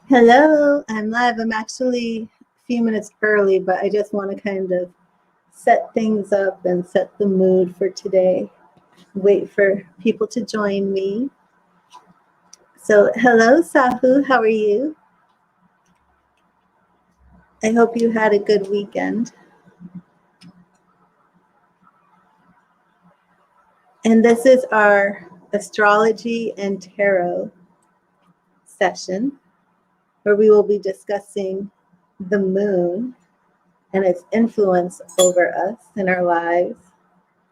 Hello, I'm live. I'm actually a few minutes early, but I just want to kind of set things up and set the mood for today. Wait for people to join me. So, hello, Sahu. How are you? I hope you had a good weekend. And this is our astrology and tarot session where we will be discussing the moon and its influence over us in our lives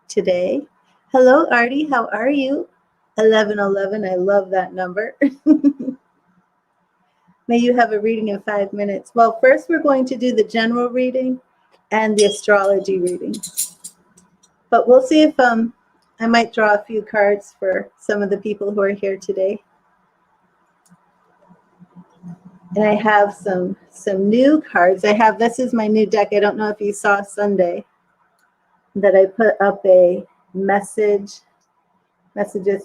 today. Hello, Artie. How are you? 1111. I love that number. May you have a reading in 5 minutes. Well, first we're going to do the general reading and the astrology reading. But we'll see if I might draw a few cards for some of the people who are here today. And I have some new cards. This is my new deck. I don't know if you saw Sunday that I put up a messages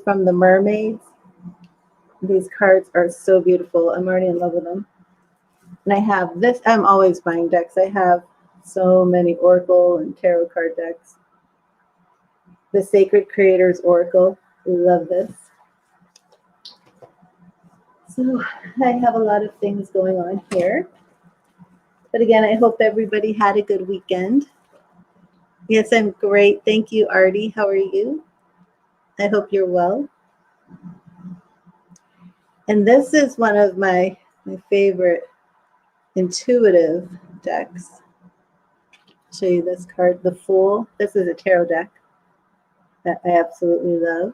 from the mermaids. These cards are so beautiful. I'm already in love with them. And I have this. I'm always buying decks. I have so many Oracle and Tarot card decks. The Sacred Creators Oracle. Love this. So I have a lot of things going on here. But again, I hope everybody had a good weekend. Yes, I'm great. Thank you, Artie. How are you? I hope you're well. And this is one of my favorite intuitive decks. I'll show you this card, the Fool. This is a tarot deck that I absolutely love.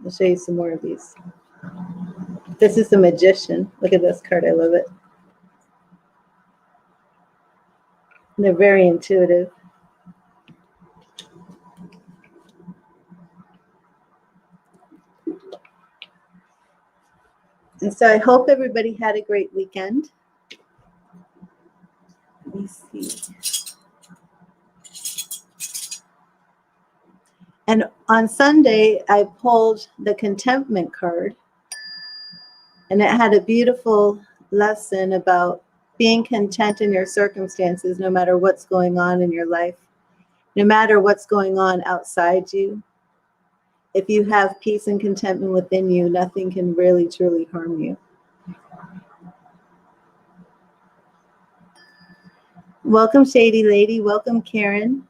I'll show you some more of these. This is the Magician. Look at this card. I love it. And they're very intuitive. And so I hope everybody had a great weekend. Let me see. And on Sunday, I pulled the Contentment card. And it had a beautiful lesson about being content in your circumstances, no matter what's going on in your life, no matter what's going on outside you. If you have peace and contentment within you, nothing can really, truly harm you. Welcome, Shady Lady. Welcome, Karen.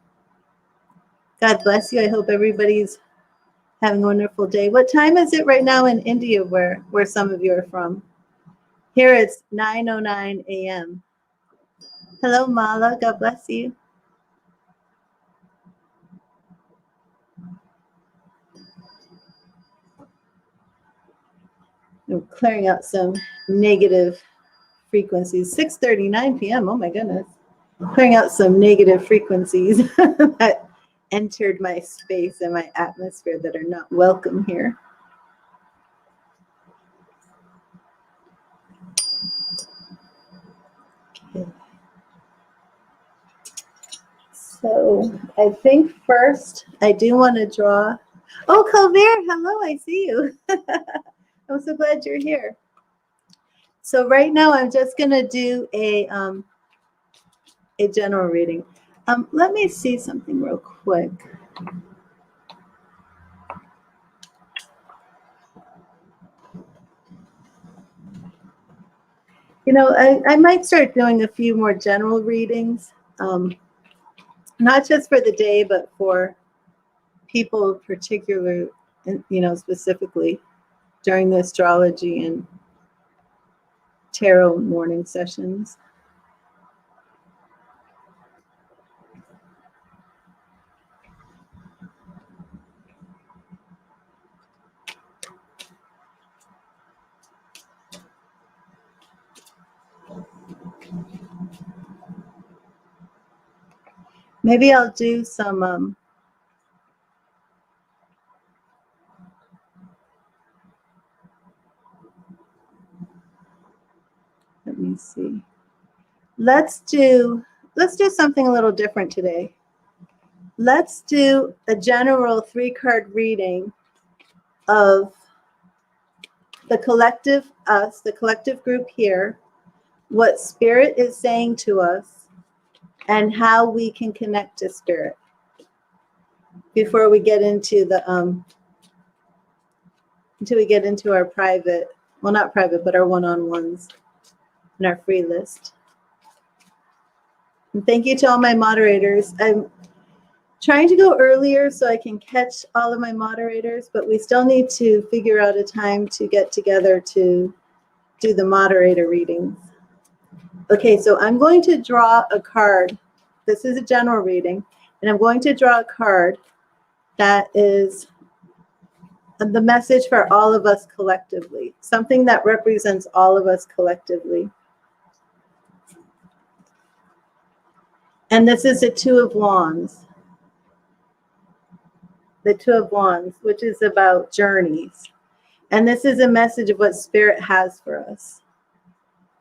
God bless you. I hope everybody's having a wonderful day. What time is it right now in India where some of you are from? Here it's 9:09 a.m. Hello, Mala. God bless you. I'm clearing out some negative frequencies. 6:39 p.m. Oh my goodness. Clearing out some negative frequencies that entered my space and my atmosphere that are not welcome here. Okay. So I think first I do want to draw. Oh, Calvert, hello, I see you. I'm so glad you're here. So right now I'm just going to do a general reading. Let me see something real quick. You know, I might start doing a few more general readings, not just for the day, but for people particular, you know, specifically during the astrology and tarot morning sessions. Maybe I'll do some let me see. Let's do something a little different today. Let's do a general 3-card reading of the collective us, the collective group here, what spirit is saying to us, and how we can connect to spirit before we get into the until we get into our private, well, not private, but our one-on-ones and our free list. And thank you to all my moderators. I'm trying to go earlier so I can catch all of my moderators, but we still need to figure out a time to get together to do the moderator readings. Okay, so I'm going to draw a card. This is a general reading, and I'm going to draw a card that is the message for all of us collectively, something that represents all of us collectively. And this is the Two of Wands. The Two of Wands, which is about journeys. And this is a message of what Spirit has for us.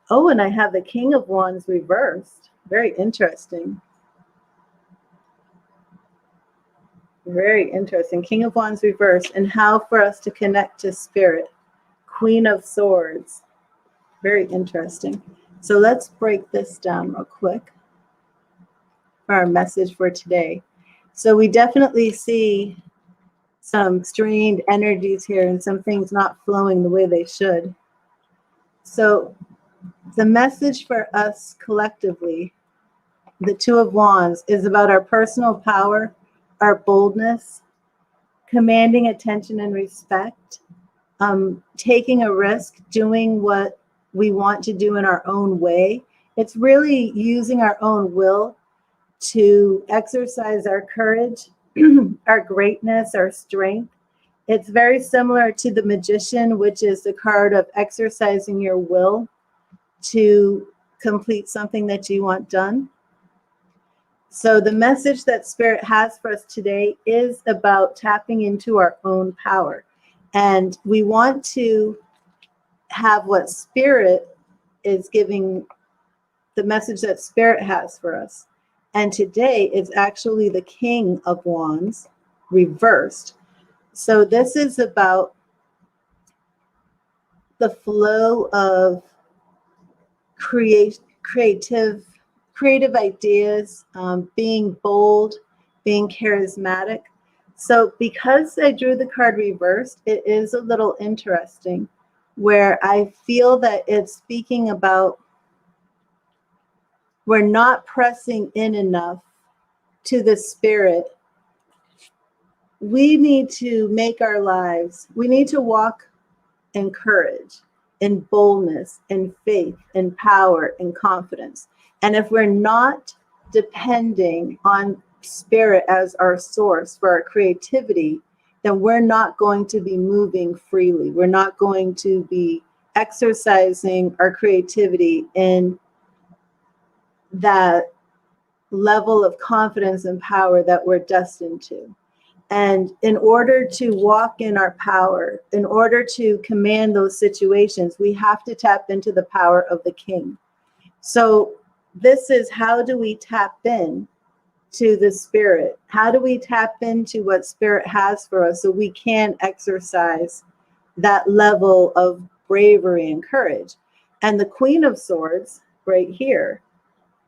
Oh, and I have the King of Wands reversed. Very interesting. Very interesting. King of Wands reversed, and how for us to connect to Spirit. Queen of Swords. Very interesting. So let's break this down real quick for our message for today. So we definitely see some strained energies here and some things not flowing the way they should. So the message for us collectively, the Two of Wands, is about our personal power, our boldness, commanding attention and respect, taking a risk, doing what we want to do in our own way. It's really using our own will to exercise our courage, our greatness, our strength. It's very similar to the Magician, which is the card of exercising your will to complete something that you want done. So the message that Spirit has for us today is about tapping into our own power. And we want to have what Spirit is giving, the message that Spirit has for us. And today is actually the King of Wands reversed. So this is about the flow of creative ideas, being bold, being charismatic. So because I drew the card reversed, it is a little interesting where I feel that it's speaking about we're not pressing in enough to the Spirit. We need to make our lives, we need to walk in courage, in boldness, in faith, in power, in confidence. And if we're not depending on Spirit as our source for our creativity, then we're not going to be moving freely. We're not going to be exercising our creativity in that level of confidence and power that we're destined to. And in order to walk in our power, in order to command those situations, we have to tap into the power of the King. So this is, how do we tap in to the Spirit? How do we tap into what Spirit has for us so we can exercise that level of bravery and courage? And the Queen of Swords right here,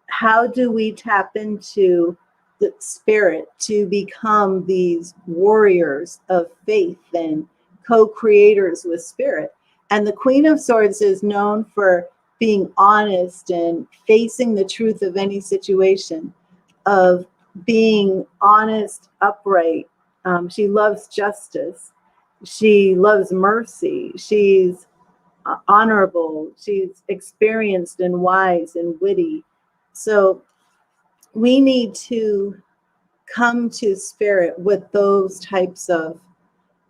how do we tap into the Spirit to become these warriors of faith and co-creators with Spirit? And the Queen of Swords is known for being honest and facing the truth of any situation, of being honest, upright. She loves justice. She loves mercy. She's honorable. She's experienced and wise and witty. So we need to come to Spirit with those types of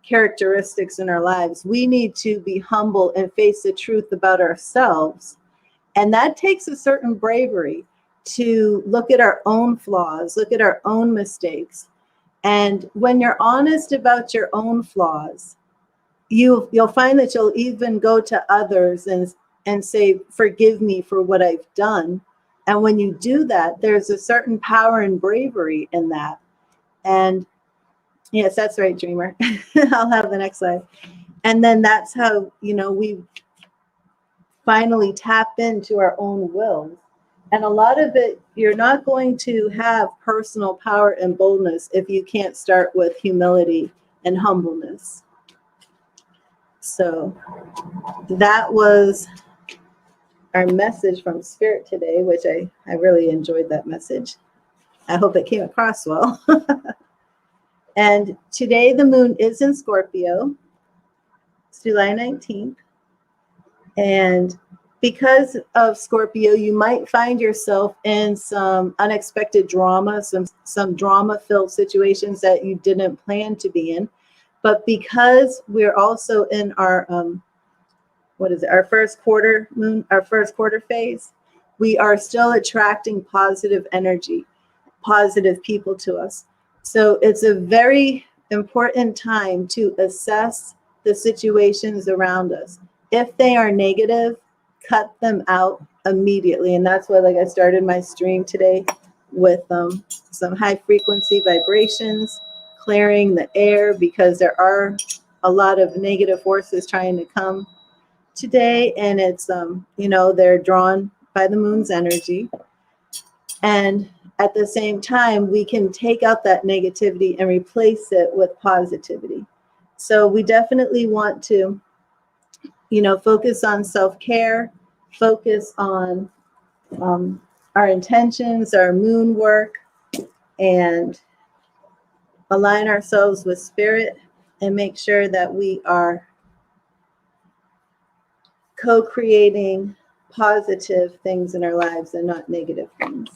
characteristics in our lives. We need to be humble and face the truth about ourselves. And that takes a certain bravery to look at our own flaws, look at our own mistakes. And when you're honest about your own flaws, you'll find that you'll even go to others and say, forgive me for what I've done. And when you do that, there's a certain power and bravery in that. And yes, that's right, Dreamer. I'll have the next slide. And then that's how, we finally tap into our own wills. And a lot of it, you're not going to have personal power and boldness if you can't start with humility and humbleness. So that was our message from Spirit today, which I really enjoyed that message. I hope it came across well. And today the moon is in Scorpio. It's July 19th. And because of Scorpio, you might find yourself in some unexpected drama, some drama-filled situations that you didn't plan to be in. But because we're also in our our first quarter moon, our first quarter phase, we are still attracting positive energy, positive people to us. So it's a very important time to assess the situations around us. If they are negative, cut them out immediately. And that's why, I started my stream today with some high frequency vibrations, clearing the air, because there are a lot of negative forces trying to come today. And it's, they're drawn by the moon's energy. And at the same time, we can take out that negativity and replace it with positivity. So we definitely want to, focus on self-care, focus on our intentions, our moon work, and align ourselves with Spirit and make sure that we are co-creating positive things in our lives and not negative things.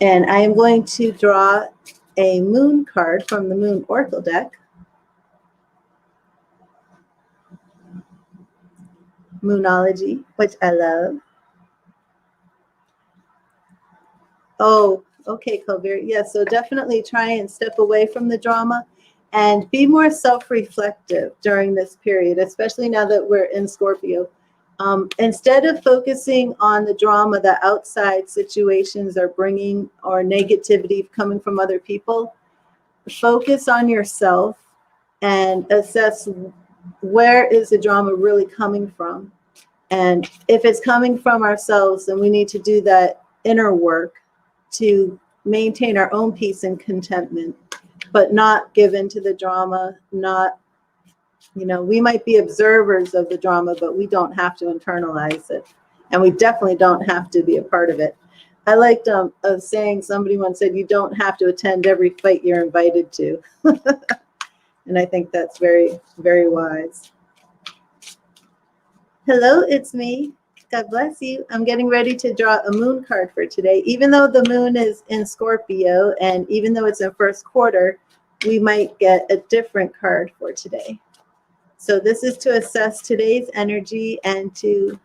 And I am going to draw a moon card from the Moon Oracle deck. Moonology, which I love. Oh, okay, Colbert. Yeah, so definitely try and step away from the drama and be more self-reflective during this period, especially now that we're in Scorpio. Instead of focusing on the drama that outside situations are bringing or negativity coming from other people, focus on yourself and assess where is the drama really coming from. And if it's coming from ourselves, then we need to do that inner work to maintain our own peace and contentment, but not give into the drama, not, we might be observers of the drama, but we don't have to internalize it. And we definitely don't have to be a part of it. I liked a saying, somebody once said, you don't have to attend every fight you're invited to. And I think that's very, very wise. Hello, it's me. God bless you. I'm getting ready to draw a moon card for today. Even though the moon is in Scorpio and even though it's in first quarter, we might get a different card for today. So this is to assess today's energy and to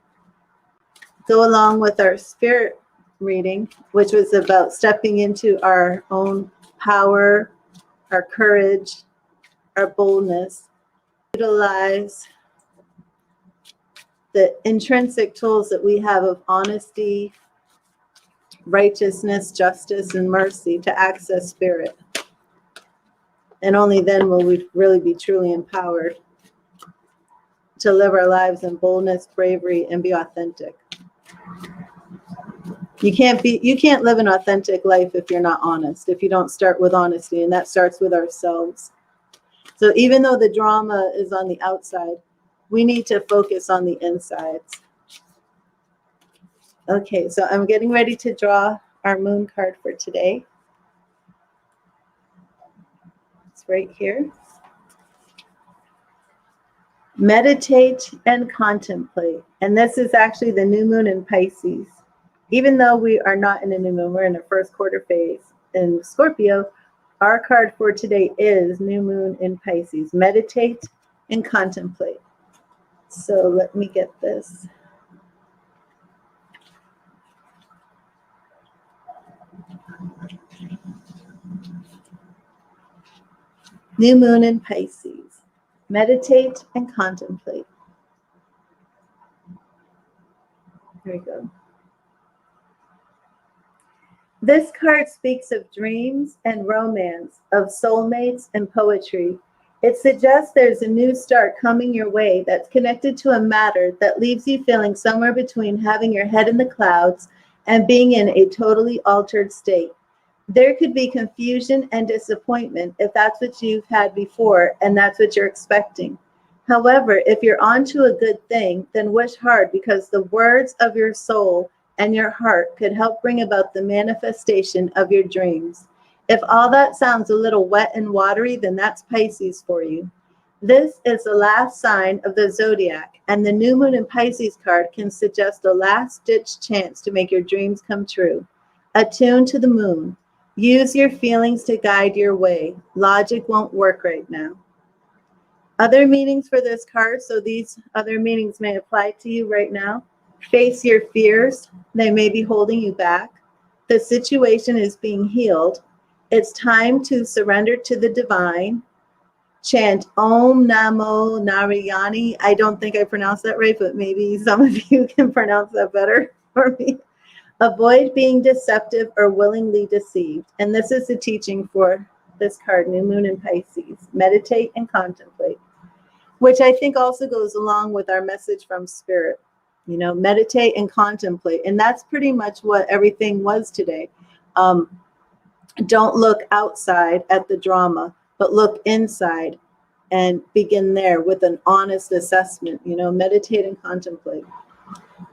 go along with our spirit reading, which was about stepping into our own power, our courage, our boldness, utilize the intrinsic tools that we have of honesty, righteousness, justice, and mercy to access Spirit. And only then will we really be truly empowered to live our lives in boldness, bravery, and be authentic. You can't live an authentic life if you're not honest, if you don't start with honesty, and that starts with ourselves. So even though the drama is on the outside, we need to focus on the insides. Okay, so I'm getting ready to draw our moon card for today. It's right here. Meditate and contemplate. And this is actually the new moon in Pisces. Even though we are not in a new moon, we're in a first quarter phase in Scorpio, our card for today is new moon in Pisces. Meditate and contemplate. So let me get this. New moon in Pisces. Meditate and contemplate. Here we go. This card speaks of dreams and romance, of soulmates and poetry. It suggests there's a new start coming your way that's connected to a matter that leaves you feeling somewhere between having your head in the clouds and being in a totally altered state. There could be confusion and disappointment if that's what you've had before and that's what you're expecting. However, if you're onto a good thing, then wish hard because the words of your soul and your heart could help bring about the manifestation of your dreams. If all that sounds a little wet and watery, then that's Pisces for you. This is the last sign of the zodiac, and the new moon in Pisces card can suggest a last-ditch chance to make your dreams come true. Attune to the moon. Use your feelings to guide your way. Logic won't work right now. Other meanings for this card, so these other meanings may apply to you right now. Face your fears. They may be holding you back. The situation is being healed. It's time to surrender to the divine. Chant Om Namo Narayani. I don't think I pronounced that right, but maybe some of you can pronounce that better for me. Avoid being deceptive or willingly deceived. And this is the teaching for this card, New Moon in Pisces. Meditate and contemplate, which I think also goes along with our message from Spirit. You know, meditate and contemplate. And that's pretty much what everything was today. Don't look outside at the drama, but look inside and begin there with an honest assessment. You know, meditate and contemplate.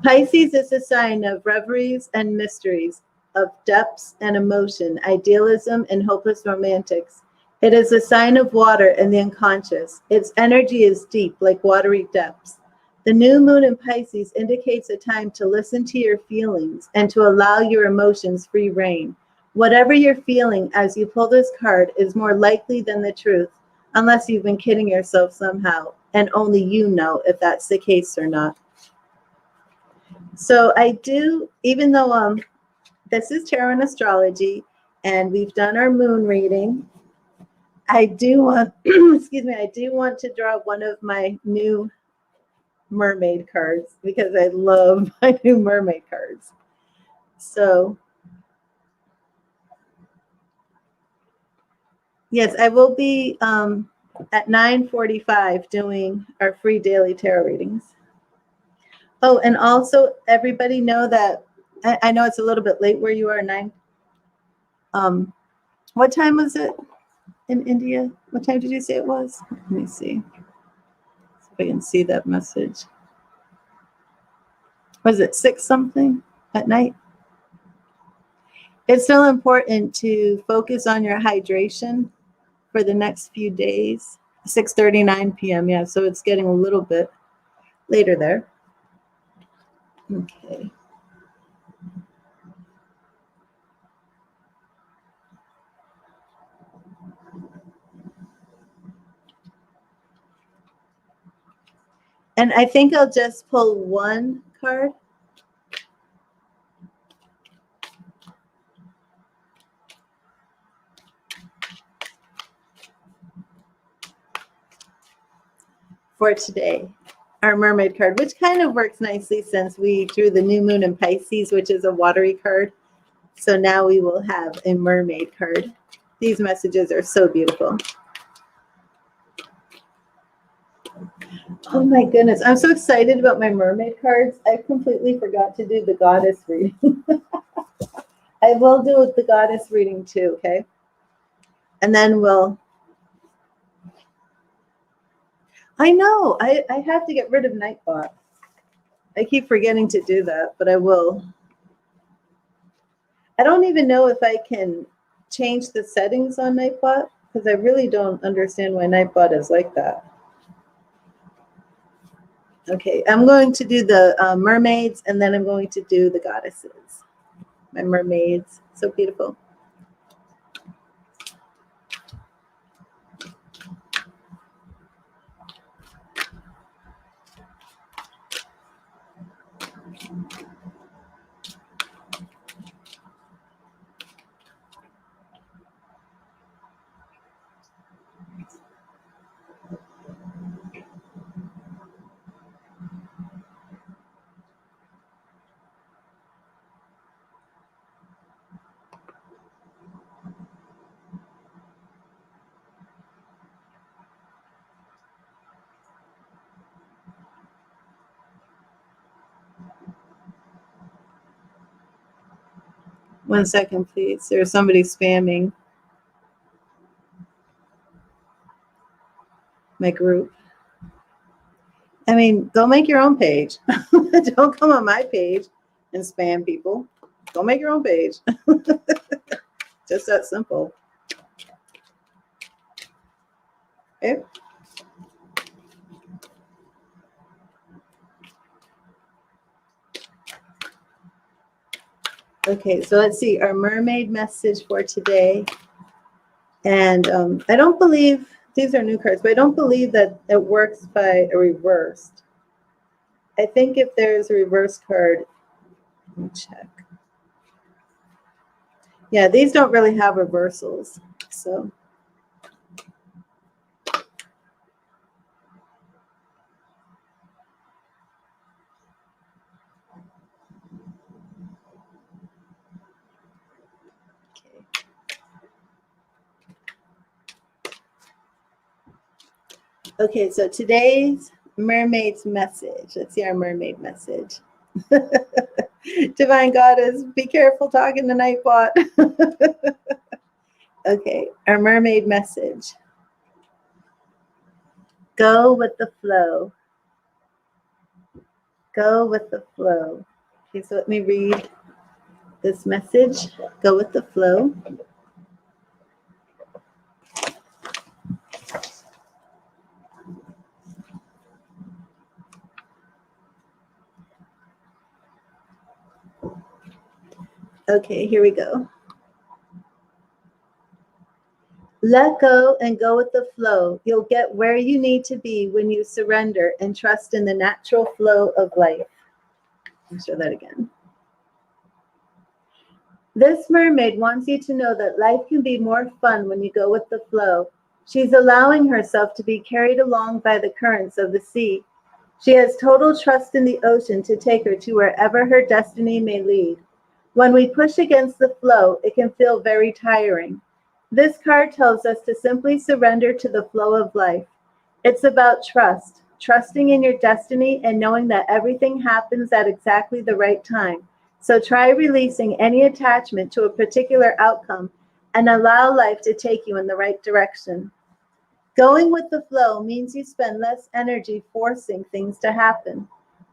Pisces is a sign of reveries and mysteries, of depths and emotion, idealism and hopeless romantics. It is a sign of water and the unconscious. Its energy is deep, like watery depths. The new moon in Pisces indicates a time to listen to your feelings and to allow your emotions free rein. Whatever you're feeling as you pull this card is more likely than the truth, unless you've been kidding yourself somehow, and only you know if that's the case or not. So I do, even though this is Tarot and Astrology, and we've done our moon reading, I do want, excuse me, I do want to draw one of my new mermaid cards because I love my new mermaid cards. So, yes, I will be at 9:45 doing our free daily tarot readings. Oh, and also everybody know that, I know it's a little bit late where you are, 9. What time was it in India? What time did you say it was? Let me see if I can see that message. Was it 6 something at night? It's still important to focus on your hydration for the next few days. 6:39 p.m. Yeah, so it's getting a little bit later there. Okay. And I think I'll just pull one card. For today, our mermaid card, which kind of works nicely since we drew the new moon in Pisces, which is a watery card. So now we will have a mermaid card. These messages are so beautiful. Oh my goodness, I'm so excited about my mermaid cards. I completely forgot to do the goddess reading. I will do the goddess reading too, okay? And then I know, I have to get rid of Nightbot. I keep forgetting to do that, but I will. I don't even know if I can change the settings on Nightbot because I really don't understand why Nightbot is like that. Okay, I'm going to do the mermaids, and then I'm going to do the goddesses. My mermaids, so beautiful. 1 second, please. There's somebody spamming my group. I mean, go make your own page. Don't come on my page and spam people. Go make your own page. Just that simple. Okay. Okay, so let's see our mermaid message for today. And I don't believe, these are new cards, but I don't believe that it works by a reversed. I think if there's a reverse card, let me check. Yeah, these don't really have reversals. So okay, so today's mermaid's message. Let's see our mermaid message. Divine Goddess, be careful talking to Nightbot. Okay, our mermaid message. Go with the flow. Go with the flow. Okay, so let me read this message. Go with the flow. Okay, here we go. Let go and go with the flow. You'll get where you need to be when you surrender and trust in the natural flow of life. I'll show that again. This mermaid wants you to know that life can be more fun when you go with the flow. She's allowing herself to be carried along by the currents of the sea. She has total trust in the ocean to take her to wherever her destiny may lead. When we push against the flow, it can feel very tiring. This card tells us to simply surrender to the flow of life. It's about trust, trusting in your destiny and knowing that everything happens at exactly the right time. So try releasing any attachment to a particular outcome and allow life to take you in the right direction. Going with the flow means you spend less energy forcing things to happen.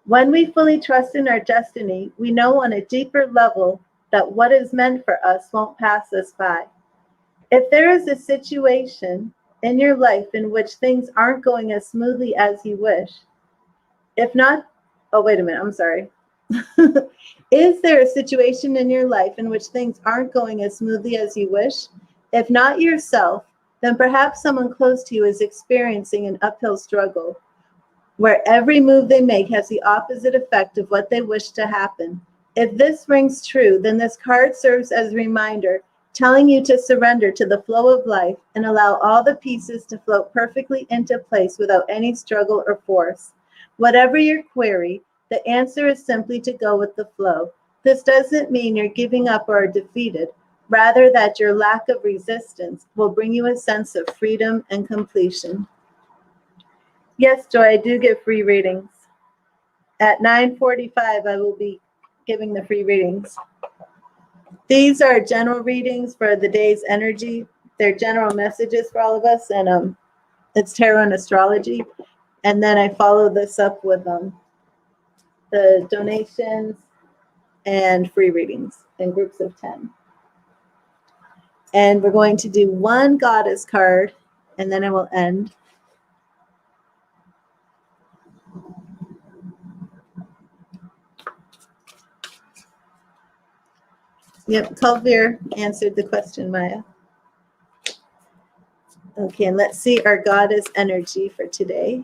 When we fully trust in our destiny, we know on a deeper level that what is meant for us won't pass us by. If there is a situation in your life in which things aren't going as smoothly as you wish, if not, oh, wait a minute, I'm sorry. Is there a situation in your life in which things aren't going as smoothly as you wish? If not yourself, then perhaps someone close to you is experiencing an uphill struggle, where every move they make has the opposite effect of what they wish to happen. If this rings true, then this card serves as a reminder, telling you to surrender to the flow of life and allow all the pieces to float perfectly into place without any struggle or force. Whatever your query, the answer is simply to go with the flow. This doesn't mean you're giving up or are defeated, rather that your lack of resistance will bring you a sense of freedom and completion. Yes, Joy, I do give free readings. At 9:45, I will be giving the free readings. These are general readings for the day's energy. They're general messages for all of us, and it's tarot and astrology. And then I follow this up with the donations and free readings in groups of 10. And we're going to do one goddess card, and then I will end. Yep, Culver answered the question, Maya. Okay, and let's see our goddess energy for today.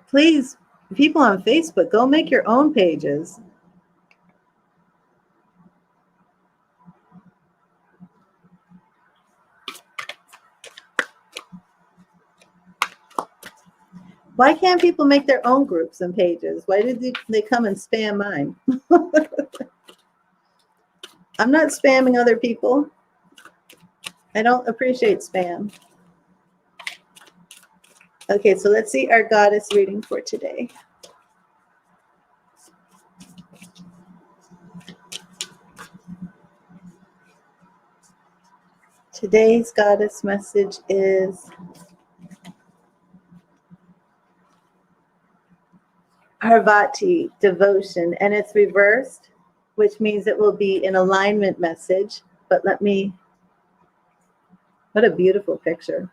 Please, people on Facebook, go make your own pages. Why can't people make their own groups and pages? Why did they come and spam mine? I'm not spamming other people. I don't appreciate spam. Okay, so let's see our goddess reading for today. Today's goddess message is Parvati, devotion, and it's reversed, which means it will be an alignment message. But what a beautiful picture.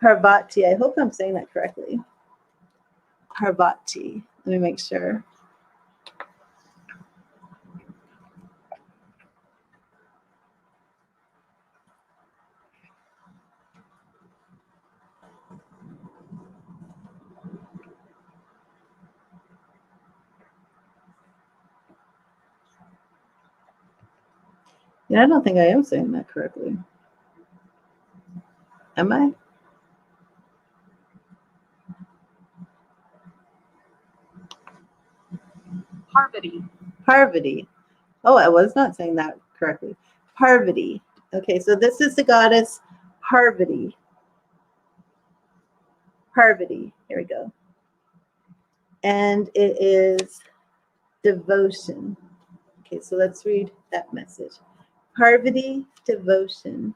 Parvati, I hope I'm saying that correctly. Parvati, let me make sure. Yeah, I don't think I am saying that correctly. Am I? Parvati. Parvati. Oh, I was not saying that correctly. Parvati. Okay, so this is the goddess Parvati. Parvati. Here we go. And it is devotion. Okay, so let's read that message. Parvati, devotion.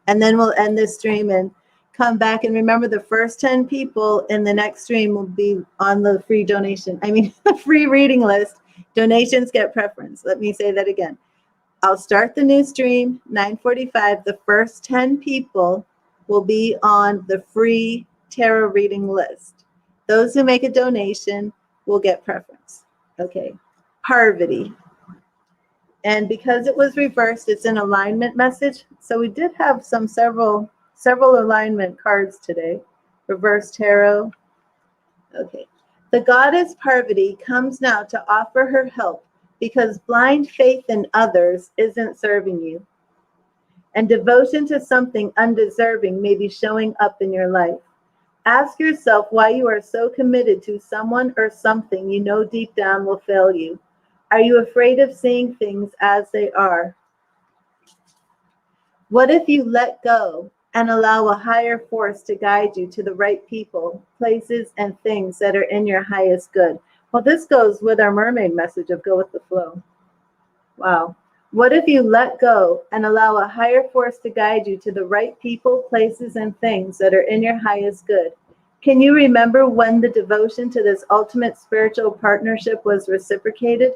And then we'll end this stream and come back. And remember, the first 10 people in the next stream will be on the free donation. The free reading list. Donations get preference. Let me say that again. I'll start the new stream, 9:45. The first 10 people will be on the free tarot reading list. Those who make a donation will get preference. Okay. Parvati. And because it was reversed, it's an alignment message. So we did have several alignment cards today. Reverse tarot. Okay. The goddess Parvati comes now to offer her help because blind faith in others isn't serving you. And devotion to something undeserving may be showing up in your life. Ask yourself why you are so committed to someone or something you know deep down will fail you. Are you afraid of seeing things as they are? What if you let go and allow a higher force to guide you to the right people, places, and things that are in your highest good? Well, this goes with our mermaid message of go with the flow. Wow. What if you let go and allow a higher force to guide you to the right people, places, and things that are in your highest good? Can you remember when the devotion to this ultimate spiritual partnership was reciprocated?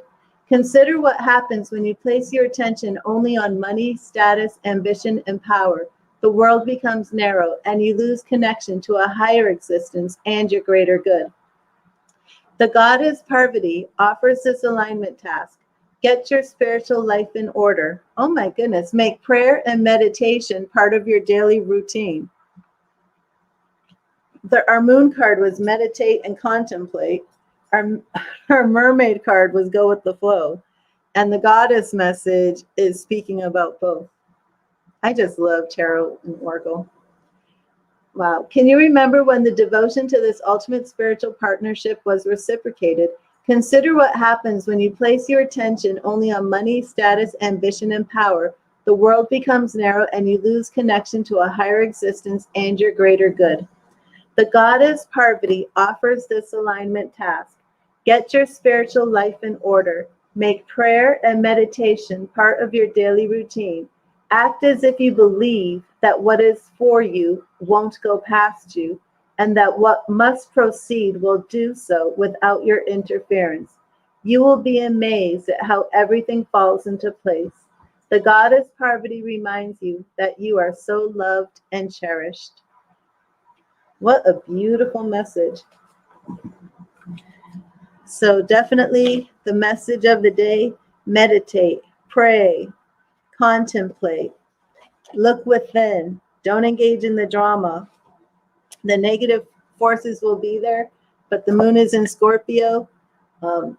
Consider what happens when you place your attention only on money, status, ambition, and power. The world becomes narrow, and you lose connection to a higher existence and your greater good. The goddess Parvati offers this alignment task. Get your spiritual life in order. Oh my goodness, make prayer and meditation part of your daily routine. Our moon card was meditate and contemplate. Our mermaid card was go with the flow. And the goddess message is speaking about both. I just love tarot and oracle. Wow. Can you remember when the devotion to this ultimate spiritual partnership was reciprocated? Consider what happens when you place your attention only on money, status, ambition, and power. The world becomes narrow and you lose connection to a higher existence and your greater good. The goddess Parvati offers this alignment task. Get your spiritual life in order. Make prayer and meditation part of your daily routine. Act as if you believe that what is for you won't go past you, and that what must proceed will do so without your interference. You will be amazed at how everything falls into place. The goddess Parvati reminds you that you are so loved and cherished. What a beautiful message. So definitely the message of the day, meditate, pray, contemplate, look within, don't engage in the drama. The negative forces will be there, but the moon is in Scorpio. The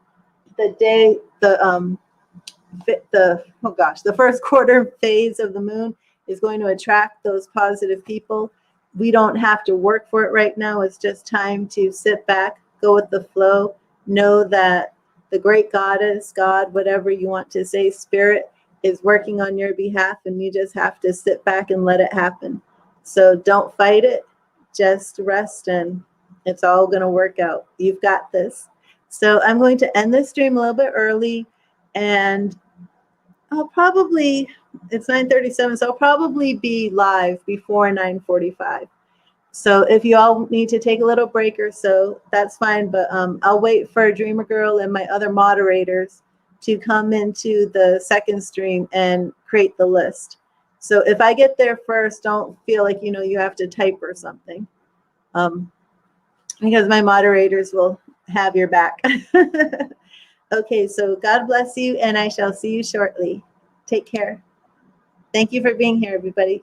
first quarter phase of the moon is going to attract those positive people. We don't have to work for it right now. It's just time to sit back, go with the flow, know that the great goddess, God, whatever you want to say, spirit is working on your behalf, and you just have to sit back and let it happen. So don't fight it, just rest, and it's all going to work out. You've got this. So I'm going to end this stream a little bit early, and I'll probably, it's 9:37, so I'll probably be live before 9:45. So if you all need to take a little break or so, that's fine. But I'll wait for Dreamer Girl and my other moderators to come into the second stream and create the list. So if I get there first, don't feel like, you have to type or something, because my moderators will have your back. Okay, so God bless you, and I shall see you shortly. Take care. Thank you for being here, everybody.